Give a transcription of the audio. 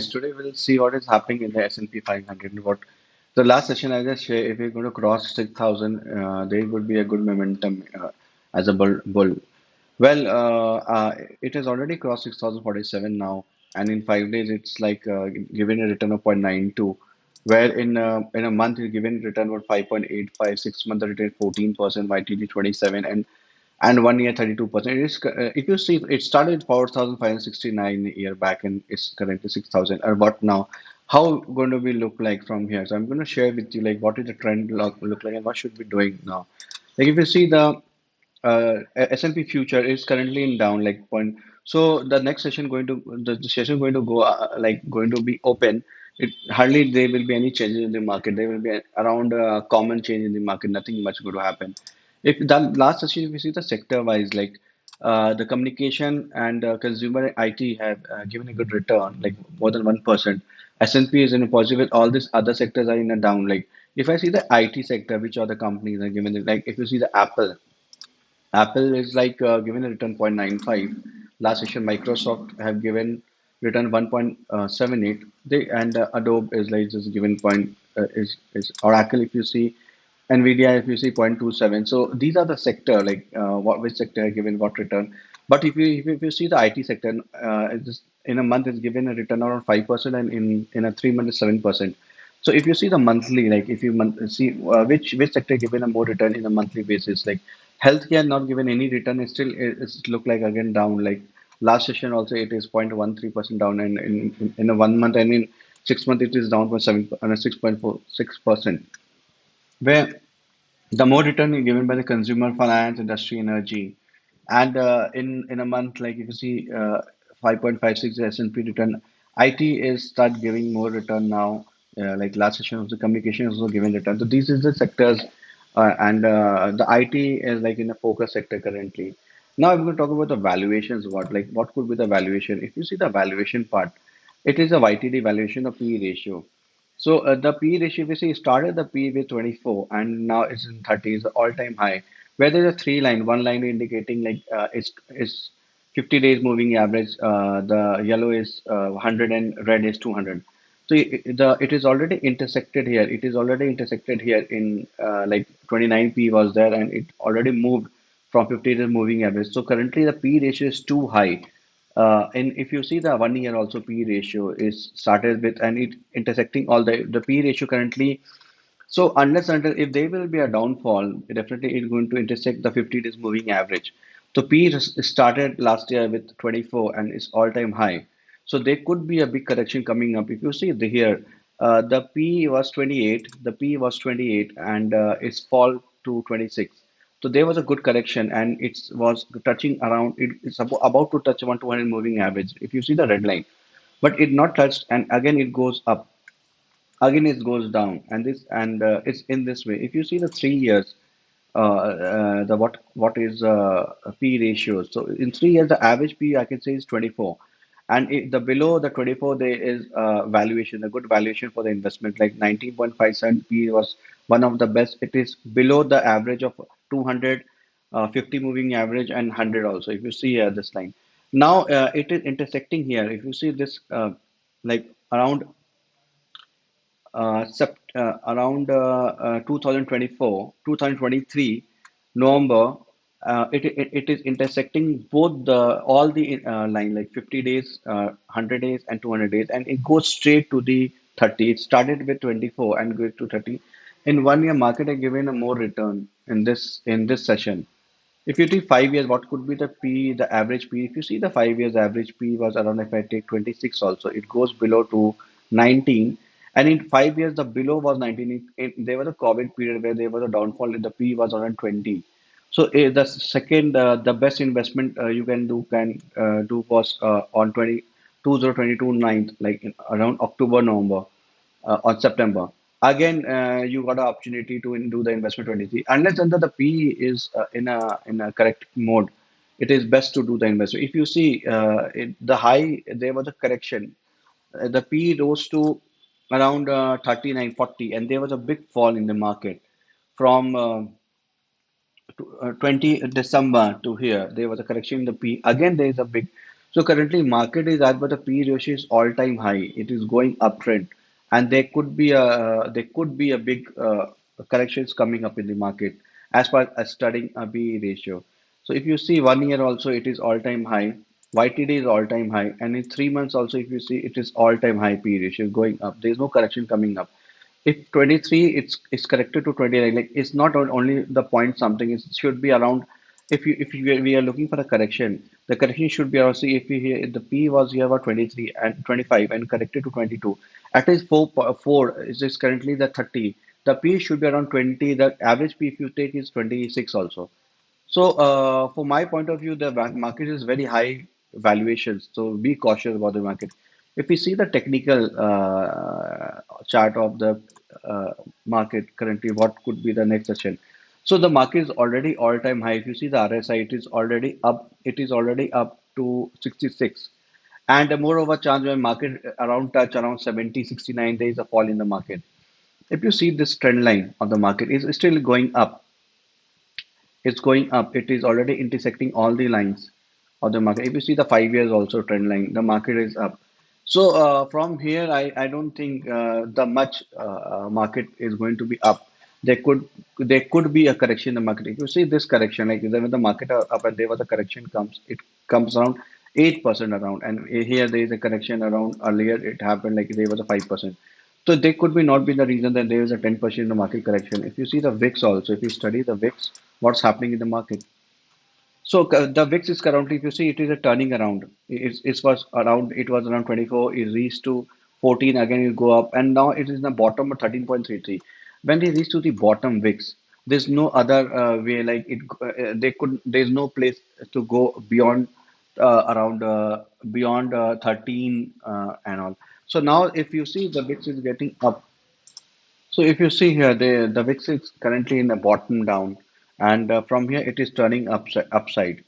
guys. Today we'll see what is happening in the S&P 500. What the last session I just shared, if we're going to cross 6,000, there would be a good momentum as a bull. Well, it has already crossed 6,047 now, and in 5 days it's like giving a return of 0.92, where in a month it's given return of 5.85, 6 month return 14%, YTD 27, and 1 year 32%. It is if you see it started 4,569 a year back and it's currently 6,000. Or what now? How going to be look like from here? So I'm going to share with you like what is the trend look like and what should be doing now. Like if you see the S&P future is currently in down like point. So the next session going to the session going to go like going to be open. It hardly there will be any changes in the market. There will be around a common change in the market. Nothing much going to happen. If the last session, if we see the sector wise, like the communication and consumer IT have given a good return, like more than 1%. S&P is in a positive. All these other sectors are in a down. Like if I see the IT sector, which are the companies are given, like if you see the Apple is like given a return 0.95. Last session, Microsoft have given return 1.78. They and Adobe is like just given point is Oracle. If you see Nvidia, if you see 0.27. So these are the sector like what which sector are given what return. But if you see the IT sector, it's just in a month it's given a return around 5%, and in a 3 month is 7%. So if you see the monthly, like if you see which sector given a more return in a monthly basis, like healthcare not given any return, it still it's look like again down. Like last session also it is 0.13% down, and in a 1 month and in 6 months it is down by 6.46%. Where the more return is given by the consumer finance, industry, energy, and in a month, like if you see 5.56 S&P return, IT is start giving more return now. Like last session of the communication is also giving return. So these is the sectors, and the IT is like in a focus sector currently. Now I'm going to talk about the valuations. What could be the valuation? If you see the valuation part, it is a YTD valuation of P ratio. So the P ratio, if you see, started the P with 24 and now it's in 30, is the all-time high. Where there's a three line, one line indicating like it's 50 days moving average. The yellow is 100 and red is 200. So it is already intersected here. It is already intersected here in like 29p was there, and it already moved from 50 to moving average. So currently the P ratio is too high. And if you see the 1 year also P ratio is started with, and it intersecting all the P ratio currently. So unless until if there will be a downfall, definitely it's going to intersect the 50 days moving average. So started last year with 24 and it's all-time high. So there could be a big correction coming up. If you see here, the P was 28, the P was 28, and it's fall to 26. So there was a good correction, and it was touching around. It's about to touch 1 200 moving average. If you see the red line, but it not touched, and again it goes up, again it goes down, and it's in this way. If you see the 3 years, the what is P ratio? So in 3 years, the average P I can say is 24, and the below the 24 there is valuation, a good valuation for the investment, like 19.57 P was one of the best. It is below the average of 200, 50 moving average, and 100 also. If you see this line, now it is intersecting here. If you see this, like around around 2024, 2023, November, it is intersecting both the all the line like 50 days, 100 days, and 200 days, and it goes straight to the 30. It started with 24 and goes to 30. In 1 year, market are given a more return in this session. If you take 5 years, what could be the P, the average P? If you see the 5 years average P was around, if I take 26 also, it goes below to 19. And in 5 years, the below was 19. There was a COVID period where there was a downfall and the P was around 20. So the second, the best investment you can do was on 2022 ninth, like around October, November, or September. Again, you got an opportunity to do the investment 23. Unless under the P is in a correct mode, it is best to do the investment. If you see the high, there was a correction. The P rose to around 39, 40, and there was a big fall in the market from 20 December to here. There was a correction in the P. Again, there is a big. So currently market is at, but the P ratio is all-time high. It is going uptrend, and there could be a big corrections coming up in the market as per as studying a P ratio. So if you see 1 year also, it is all-time high. YTD is all-time high, and in 3 months also, if you see, it is all-time high P ratio going up. There is no correction coming up. If 23 it's corrected to 29, like it's not only the point something, it should be around. If we are looking for a correction, the correction should be around. See, if we here the P was here about 23 and 25 and corrected to 22, at least 4 is this currently the 30. The P should be around 20. The average P if you take is 26 also. So, for my point of view, the market is very high valuations. So, be cautious about the market. If we see the technical chart of the market currently, what could be the next session? So, the market is already all-time high. If you see the RSI, it is already up. It is already up to 66. And moreover, chance when market around touch around 70, 69, there is a fall in the market. If you see this trend line of the market is still going up, it's going up. It is already intersecting all the lines of the market. If you see the 5 years also trend line, the market is up. So from here, I don't think the much market is going to be up. There could be a correction in the market. If you see this correction, like when the market are up and there was a correction comes, it comes around 8% around, and here there is a correction around. Earlier it happened like there was a 5%. So there could be not be the reason that there is a 10% in the market correction. If you see the VIX also, if you study the VIX, what's happening in the market? So the VIX is currently, if you see, it is a turning around. It was around 24. It reached to 14 again. It go up, and now it is in the bottom of 13.33. When they reach to the bottom VIX, there's no other way. Like it, There's no place to go beyond around beyond 13 and all. So now, if you see, the VIX is getting up. So if you see here, the VIX is currently in a bottom down, and from here it is turning upside.